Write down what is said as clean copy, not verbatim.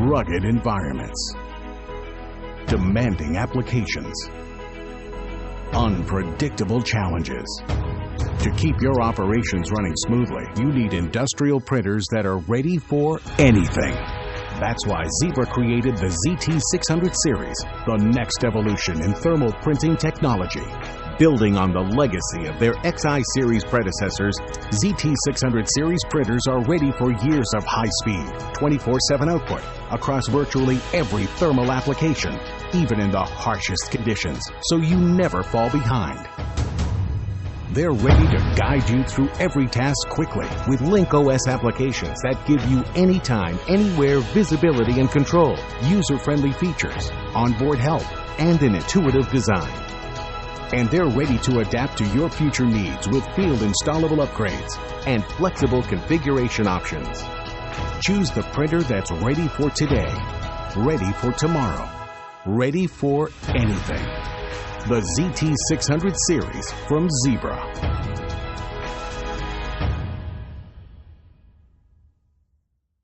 rugged environments, demanding applications, unpredictable challenges. To keep your operations running smoothly, you need industrial printers that are ready for anything. That's why Zebra created the ZT620 series, the next evolution in thermal printing technology. Building on the legacy of their XI series predecessors, ZT620 series printers are ready for years of high-speed, 24/7 output across virtually every thermal application, even in the harshest conditions, so you never fall behind. They're ready to guide you through every task quickly with Link-OS applications that give you anytime, anywhere visibility and control, user-friendly features, onboard help, and an intuitive design. And they're ready to adapt to your future needs with field installable upgrades and flexible configuration options. Choose the printer that's ready for today, ready for tomorrow, ready for anything. The ZT620 series from Zebra.